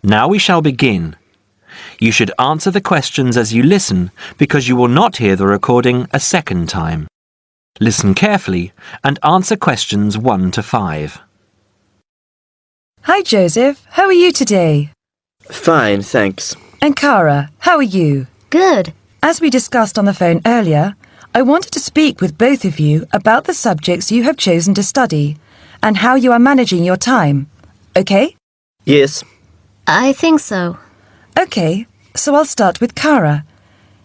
Now we shall begin. You should answer the questions as you listen because you will not hear the recording a second time. Listen carefully and answer questions 1 to 5. Hi Joseph, how are you today? Fine, thanks. And Cara, how are you? Good. As we discussed on the phone earlier, I wanted to speak with both of you about the subjects you have chosen to study and how you are managing your time. Okay? Yes. I think so. Okay, so I'll start with Cara.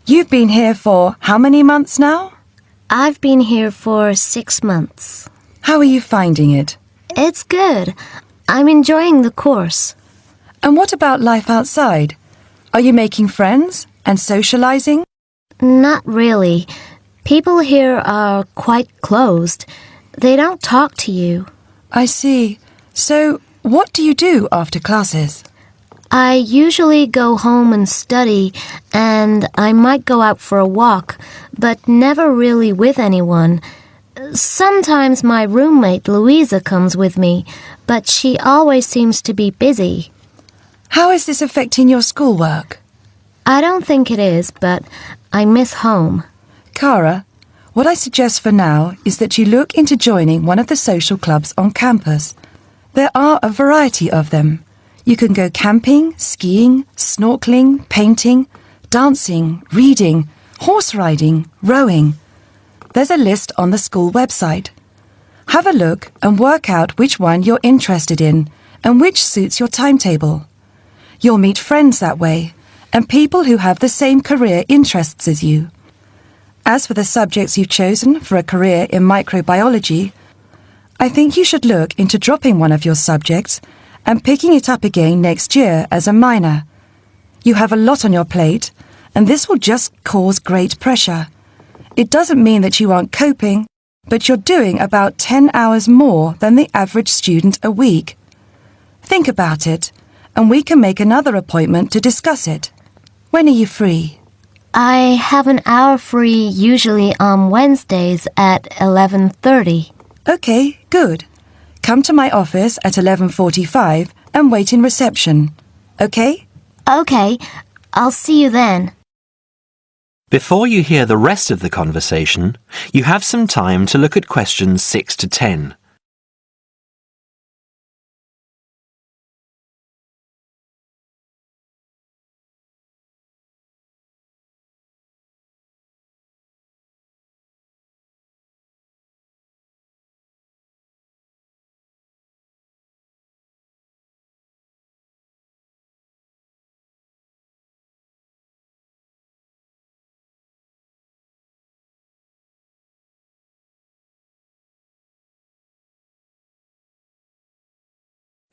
You've been here for how many months now? I've been here for 6 months. How are you finding it? It's good. I'm enjoying the course. And what about life outside? Are you making friends and socializing? Not really. People here are quite closed. They don't talk to you. I see. So, what do you do after classes? I usually go home and study, and I might go out for a walk, but never really with anyone. Sometimes my roommate Louisa comes with me, but she always seems to be busy. How is this affecting your schoolwork? I don't think it is, but I miss home. Cara, what I suggest for now is that you look into joining one of the social clubs on campus. There are a variety of them. You can go camping, skiing, snorkeling, painting, dancing, reading, horse riding, rowing. There's a list on the school website. Have a look and work out which one you're interested in and which suits your timetable. You'll meet friends that way and people who have the same career interests as you. As for the subjects you've chosen for a career in microbiology, I think you should look into dropping one of your subjects and picking it up again next year as a minor. You have a lot on your plate, and this will just cause great pressure. It doesn't mean that you aren't coping, but you're doing about 10 hours more than the average student a week. Think about it, and we can make another appointment to discuss it. When are you free? I have an hour free usually on Wednesdays at 11:30. Okay, good. Come to my office at 11:45 and wait in reception. Okay? Okay, I'll see you then. Before you hear the rest of the conversation, you have some time to look at questions 6 to 10.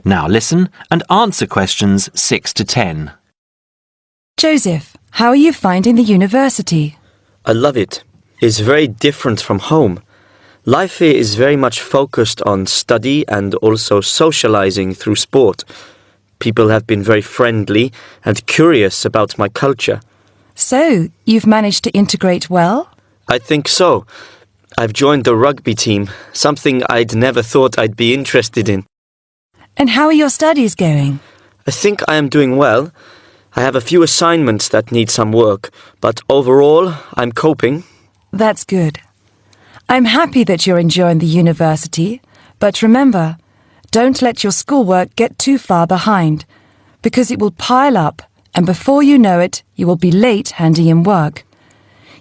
Now listen and answer questions 6 to 10. Joseph, how are you finding the university? I love it. It's very different from home. Life here is very much focused on study and also socializing through sport. People have been very friendly and curious about my culture. So, you've managed to integrate well? I think so. I've joined the rugby team, something I'd never thought I'd be interested in. And how are your studies going? I think I am doing well. I have a few assignments that need some work, but overall, I'm coping. That's good. I'm happy that you're enjoying the university, but remember, don't let your schoolwork get too far behind, because it will pile up, and before you know it, you will be late handing in work.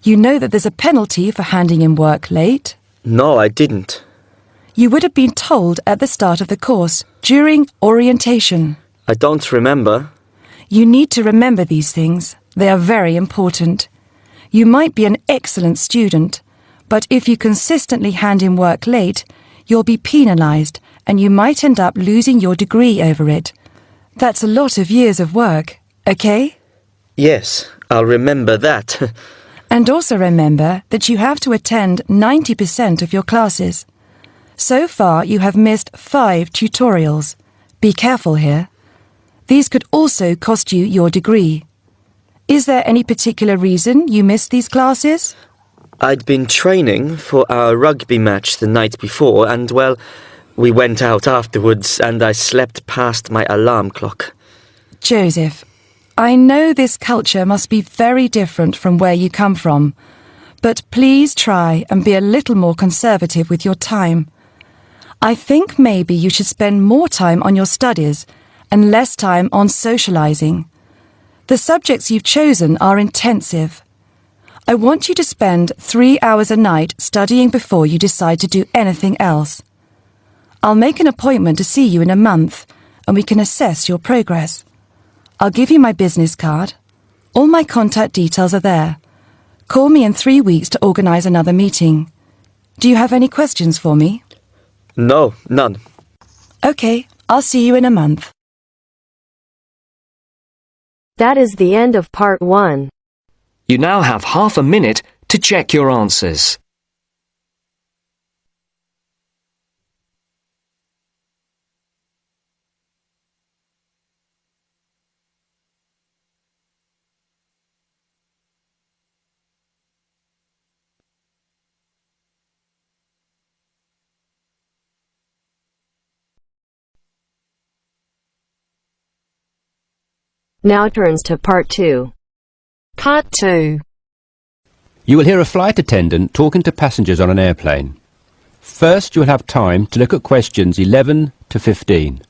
You know that there's a penalty for handing in work late? No, I didn't. You would have been told at the start of the course, during orientation. I don't remember. You need to remember these things. They are very important. You might be an excellent student, but if you consistently hand in work late, you'll be penalized and you might end up losing your degree over it. That's a lot of years of work, okay? Yes, I'll remember that. And also remember that you have to attend 90% of your classes. So far, you have missed 5 tutorials. Be careful here. These could also cost you your degree. Is there any particular reason you missed these classes? I'd been training for our rugby match the night before and, well, we went out afterwards and I slept past my alarm clock. Joseph, I know this culture must be very different from where you come from, but please try and be a little more conservative with your time. I think maybe you should spend more time on your studies and less time on socializing. The subjects you've chosen are intensive. I want you to spend 3 hours a night studying before you decide to do anything else. I'll make an appointment to see you in a month, and we can assess your progress. I'll give you my business card. All my contact details are there. Call me in 3 weeks to organise another meeting. Do you have any questions for me? No, none. OK, I'll see you in a month. That is the end of part 1. You now have half a minute to check your answers. Now turns to part 2. Part 2. You will hear a flight attendant talking to passengers on an airplane. First, you will have time to look at questions 11 to 15.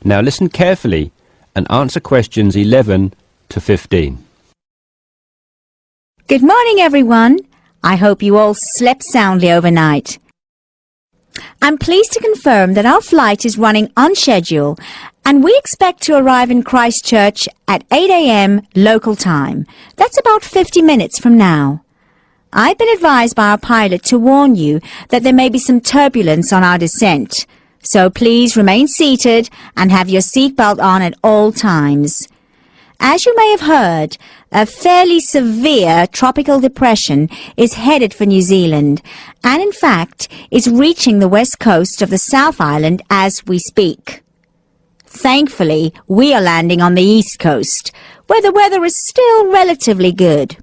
Now listen carefully and answer questions 11 to 15. Good morning, everyone. I hope you all slept soundly overnight. I'm pleased to confirm that our flight is running on schedule and we expect to arrive in Christchurch at 8 a.m. local time. That's about 50 minutes from now. I've been advised by our pilot to warn you that there may be some turbulence on our descent. So please remain seated and have your seatbelt on at all times. As you may have heard, a fairly severe tropical depression is headed for New Zealand and in fact is reaching the west coast of the South Island as we speak. Thankfully, we are landing on the east coast, where the weather is still relatively good.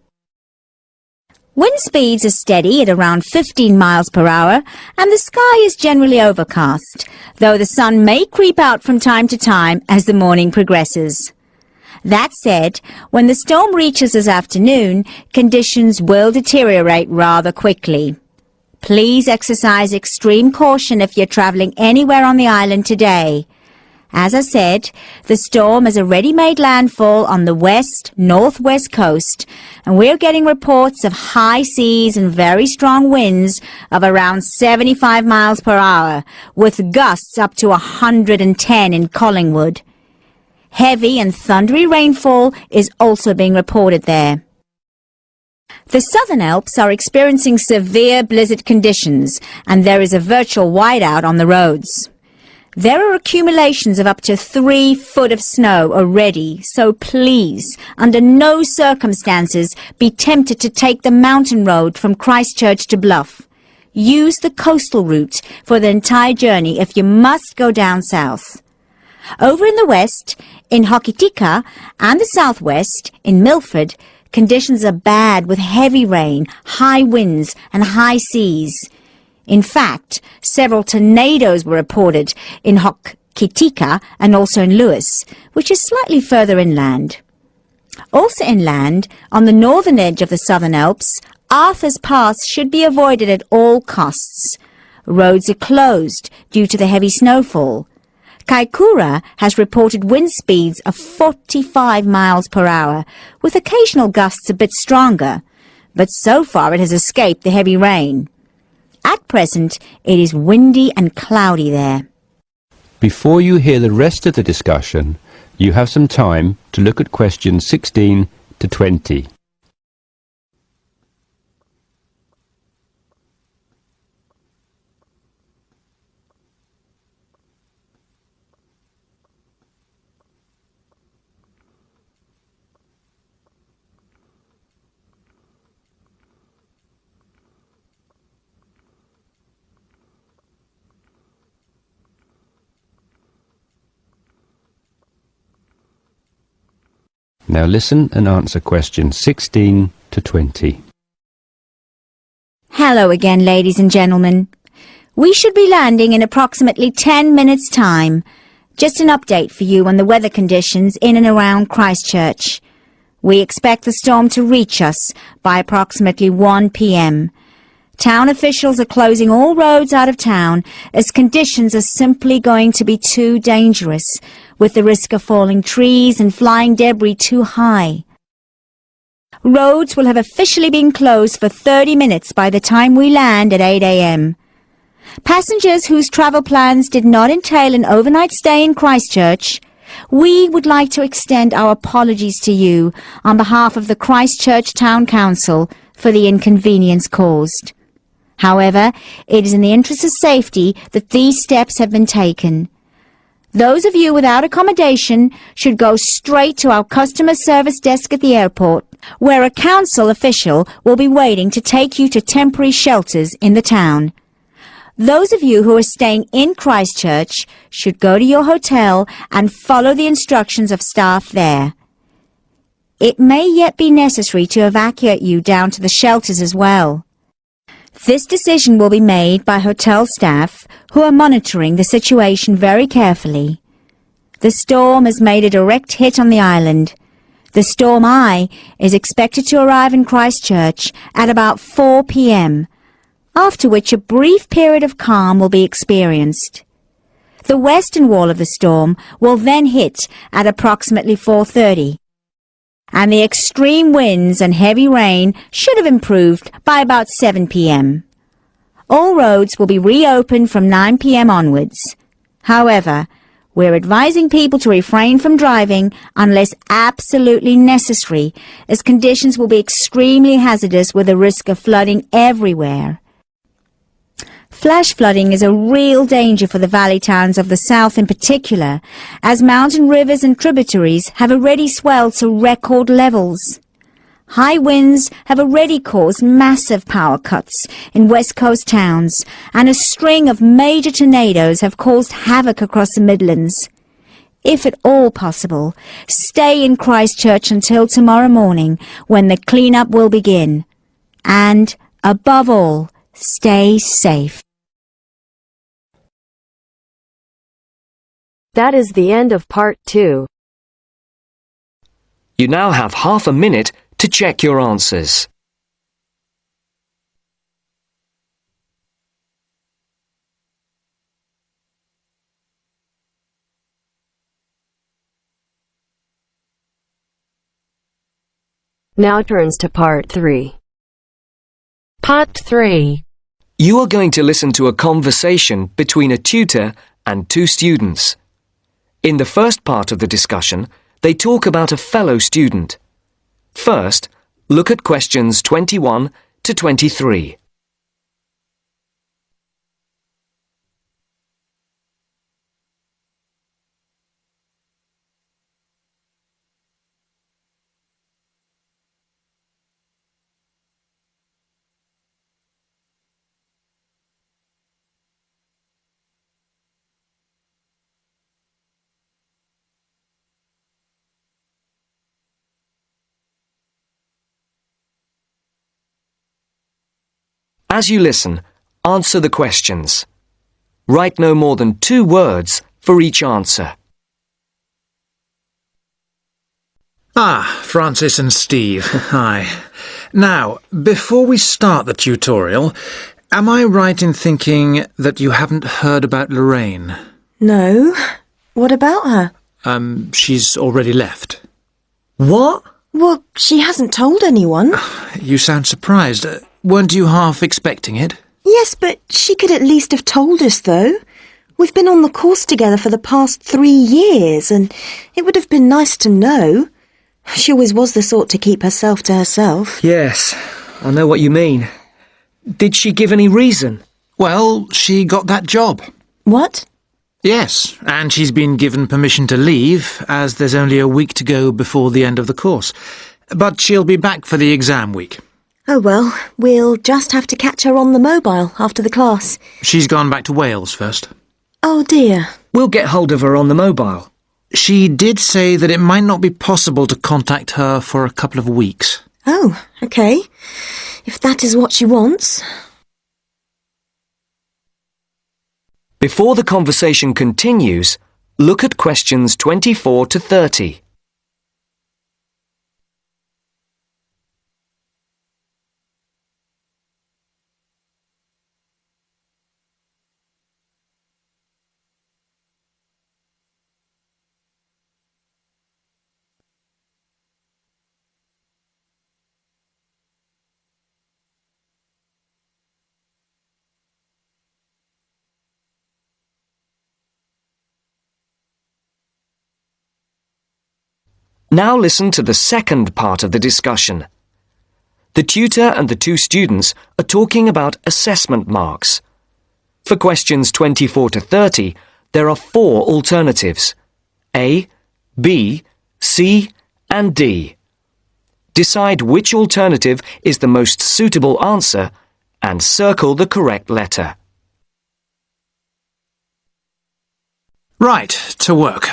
Wind speeds are steady at around 15 miles per hour and the sky is generally overcast, though the sun may creep out from time to time as the morning progresses. That said, when the storm reaches this afternoon, conditions will deteriorate rather quickly. Please exercise extreme caution if you're travelling anywhere on the island today. As I said, the storm has already made landfall on the west-northwest coast, and we're getting reports of high seas and very strong winds of around 75 miles per hour, with gusts up to 110 in Collingwood. Heavy and thundery rainfall is also being reported there. The Southern Alps are experiencing severe blizzard conditions, and there is a virtual whiteout on the roads. There are accumulations of up to 3 foot of snow already, so please, under no circumstances, be tempted to take the mountain road from Christchurch to Bluff. Use the coastal route for the entire journey if you must go down south. Over in the west, in Hokitika, and the southwest, in Milford, conditions are bad with heavy rain, high winds, and high seas. In fact, several tornadoes were reported in Hokitika and also in Lewis, which is slightly further inland. Also inland, on the northern edge of the Southern Alps, Arthur's Pass should be avoided at all costs. Roads are closed due to the heavy snowfall. Kaikoura has reported wind speeds of 45 miles per hour, with occasional gusts a bit stronger, but so far it has escaped the heavy rain. At present, it is windy and cloudy there. Before you hear the rest of the discussion, you have some time to look at questions 16 to 20. Now listen and answer questions 16 to 20. Hello again, ladies and gentlemen. We should be landing in approximately 10 minutes' time. Just an update for you on the weather conditions in and around Christchurch. We expect the storm to reach us by approximately 1 p.m. Town officials are closing all roads out of town as conditions are simply going to be too dangerous, with the risk of falling trees and flying debris too high. Roads will have officially been closed for 30 minutes by the time we land at 8 a.m. Passengers whose travel plans did not entail an overnight stay in Christchurch, we would like to extend our apologies to you on behalf of the Christchurch Town Council for the inconvenience caused. However, it is in the interest of safety that these steps have been taken. Those of you without accommodation should go straight to our customer service desk at the airport, where a council official will be waiting to take you to temporary shelters in the town. Those of you who are staying in Christchurch should go to your hotel and follow the instructions of staff there. It may yet be necessary to evacuate you down to the shelters as well. This decision will be made by hotel staff who are monitoring the situation very carefully. The storm has made a direct hit on the island. The storm eye is expected to arrive in Christchurch at about 4 p.m., after which a brief period of calm will be experienced. The western wall of the storm will then hit at approximately 4:30. And the extreme winds and heavy rain should have improved by about 7 p.m. All roads will be reopened from 9 p.m. onwards. However, we're advising people to refrain from driving unless absolutely necessary, as conditions will be extremely hazardous with a risk of flooding everywhere. Flash flooding is a real danger for the valley towns of the south in particular, as mountain rivers and tributaries have already swelled to record levels. High winds have already caused massive power cuts in west coast towns, and a string of major tornadoes have caused havoc across the Midlands. If at all possible, stay in Christchurch until tomorrow morning, when the clean-up will begin. And, above all, stay safe. That is the end of part 2. You now have half a minute to check your answers. Now turns to part 3. Part 3. You are going to listen to a conversation between a tutor and two students. In the first part of the discussion, they talk about a fellow student. First, look at questions 21 to 23. As you listen, answer the questions. Write no more than 2 words for each answer. Francis and Steve, hi. Now, before we start the tutorial, am I right in thinking that you haven't heard about Lorraine? No. What about her? She's already left. What? Well, she hasn't told anyone. You sound surprised. Weren't you half expecting it? Yes, but she could at least have told us, though. We've been on the course together for the past 3 years, and it would have been nice to know. She always was the sort to keep herself to herself. Yes, I know what you mean. Did she give any reason? Well, she got that job. What? Yes, and she's been given permission to leave, as there's only a week to go before the end of the course. But she'll be back for the exam week. Oh well, we'll just have to catch her on the mobile after the class. She's gone back to Wales first. Oh dear. We'll get hold of her on the mobile. She did say that it might not be possible to contact her for a couple of weeks. Oh, OK. If that is what she wants. Before the conversation continues, look at questions 24 to 30. Now listen to the second part of the discussion. The tutor and the two students are talking about assessment marks. For questions 24 to 30, there are 4 alternatives: A, B, C, and D. Decide which alternative is the most suitable answer and circle the correct letter. Right, to work.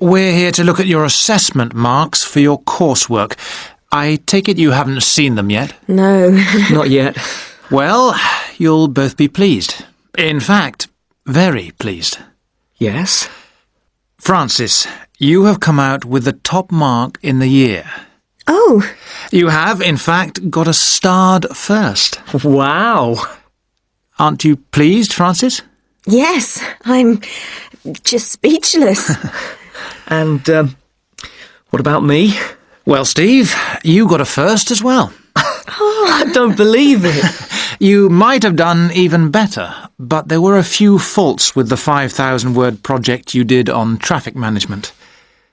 We're here to look at your assessment marks for your coursework. I take it you haven't seen them yet? No. Not yet. Well, you'll both be pleased. In fact, very pleased. Yes? Francis, you have come out with the top mark in the year. Oh, You have, in fact, got a starred first. Wow! Aren't you pleased, Francis? yes. I'm just speechless. And, what about me? Well, Steve, you got a first as well. I don't believe it. You might have done even better, but there were a few faults with the 5,000-word project you did on traffic management.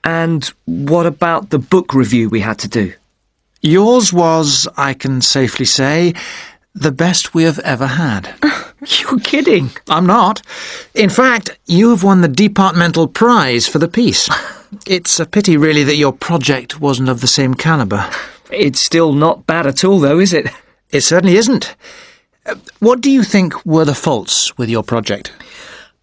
And what about the book review we had to do? Yours was, I can safely say, the best we have ever had. You're kidding. I'm not. In fact, you have won the departmental prize for the piece. It's a pity, really, that your project wasn't of the same calibre. It's still not bad at all, though, is it? It certainly isn't. What do you think were the faults with your project?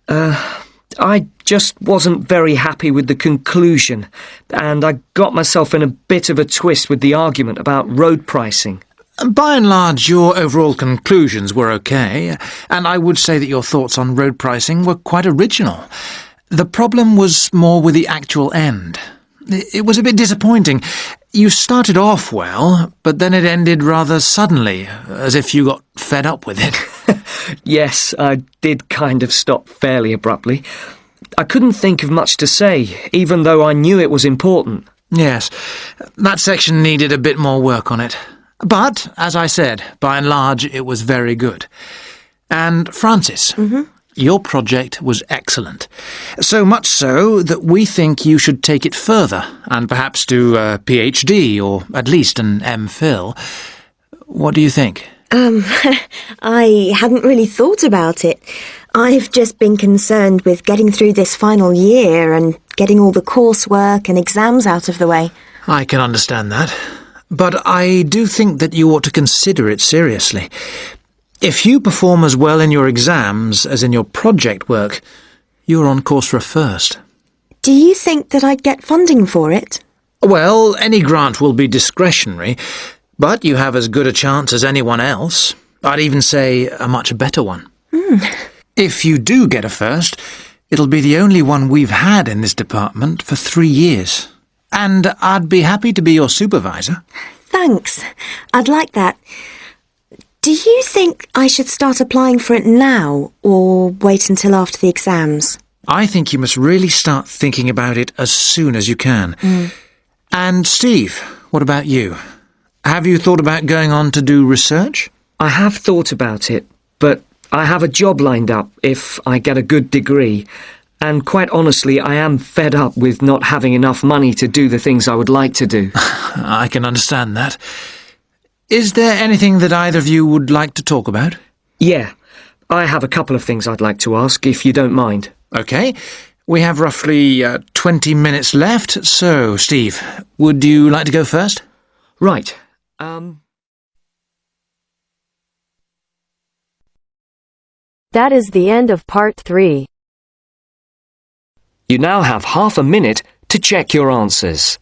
I just wasn't very happy with the conclusion, and I got myself in a bit of a twist with the argument about road pricing. By and large, your overall conclusions were okay, and I would say that your thoughts on road pricing were quite original. The problem was more with the actual end. It was a bit disappointing. You started off well, but then it ended rather suddenly, as if you got fed up with it. Yes, I did kind of stop fairly abruptly. I couldn't think of much to say, even though I knew it was important. Yes, that section needed a bit more work on it. But, as I said, by and large, it was very good. And, Francis, your project was excellent. So much so that we think you should take it further and perhaps do a PhD or at least an MPhil. What do you think? I hadn't really thought about it. I've just been concerned with getting through this final year and getting all the coursework and exams out of the way. I can understand that. But I do think that you ought to consider it seriously. If you perform as well in your exams as in your project work, you're on course for a first. Do you think that I'd get funding for it? Well, any grant will be discretionary, but you have as good a chance as anyone else. I'd even say a much better one. If you do get a first, it'll be the only one we've had in this department for 3 years. And I'd be happy to be your supervisor. Thanks. I'd like that. Do you think I should start applying for it now or wait until after the exams? I think you must really start thinking about it as soon as you can. And Steve, what about you? Have you thought about going on to do research? I have thought about it, but I have a job lined up if I get a good degree. And quite honestly, I am fed up with not having enough money to do the things I would like to do. I can understand that. Is there anything that either of you would like to talk about? Yeah, I have a couple of things I'd like to ask, if you don't mind. OK. We have roughly 20 minutes left. So, Steve, would you like to go first? Right. That is the end of part 3. You now have half a minute to check your answers.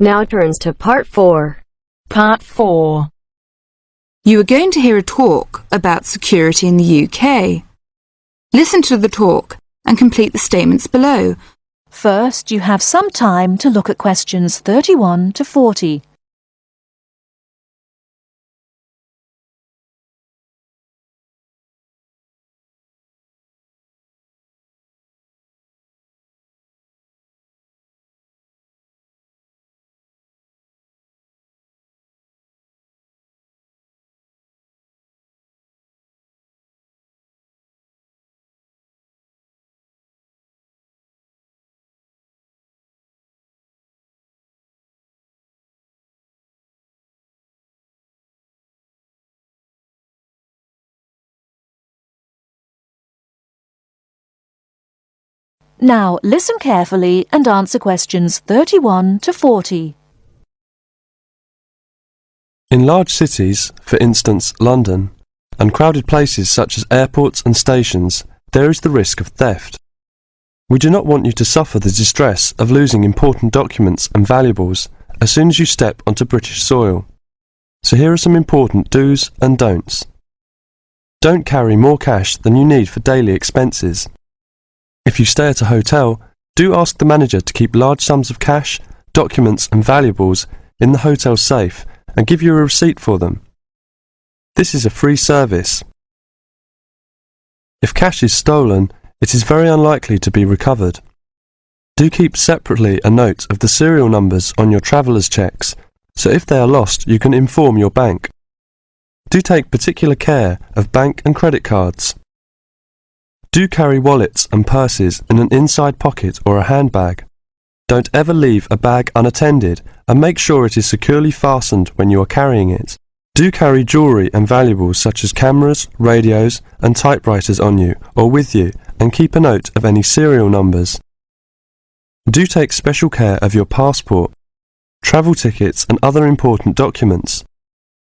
Now turns to Part 4. Part 4. You are going to hear a talk about security in the UK. Listen to the talk and complete the statements below. First, you have some time to look at questions 31 to 40. Now, listen carefully and answer questions 31 to 40. In large cities, for instance London, and crowded places such as airports and stations, there is the risk of theft. We do not want you to suffer the distress of losing important documents and valuables as soon as you step onto British soil. So here are some important do's and don'ts. Don't carry more cash than you need for daily expenses. If you stay at a hotel, do ask the manager to keep large sums of cash, documents and valuables in the hotel safe and give you a receipt for them. This is a free service. If cash is stolen, it is very unlikely to be recovered. Do keep separately a note of the serial numbers on your traveller's checks, so if they are lost you can inform your bank. Do take particular care of bank and credit cards. Do carry wallets and purses in an inside pocket or a handbag. Don't ever leave a bag unattended and make sure it is securely fastened when you are carrying it. Do carry jewellery and valuables such as cameras, radios and typewriters on you or with you and keep a note of any serial numbers. Do take special care of your passport, travel tickets and other important documents.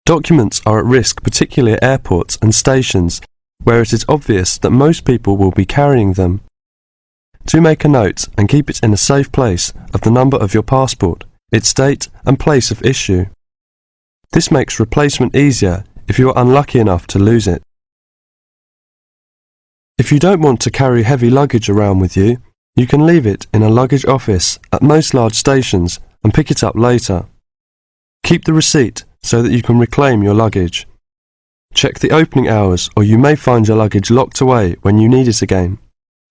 Documents are at risk particularly at airports and stations where it is obvious that most people will be carrying them. Do make a note and keep it in a safe place of the number of your passport, its date and place of issue. This makes replacement easier if you are unlucky enough to lose it. If you don't want to carry heavy luggage around with you, you can leave it in a luggage office at most large stations and pick it up later. Keep the receipt so that you can reclaim your luggage. Check the opening hours or you may find your luggage locked away when you need it again.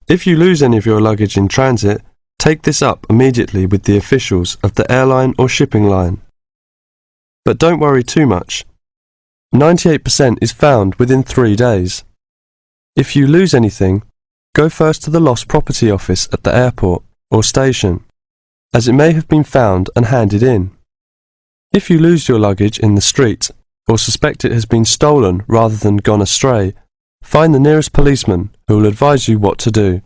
If you lose any of your luggage in transit, take this up immediately with the officials of the airline or shipping line. But don't worry too much. 98% is found within 3 days. If you lose anything, go first to the lost property office at the airport or station, as it may have been found and handed in. If you lose your luggage in the street, or suspect it has been stolen rather than gone astray, find the nearest policeman who will advise you what to do.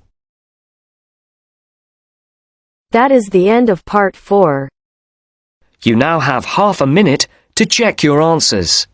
That is the end of Part 4. You now have half a minute to check your answers.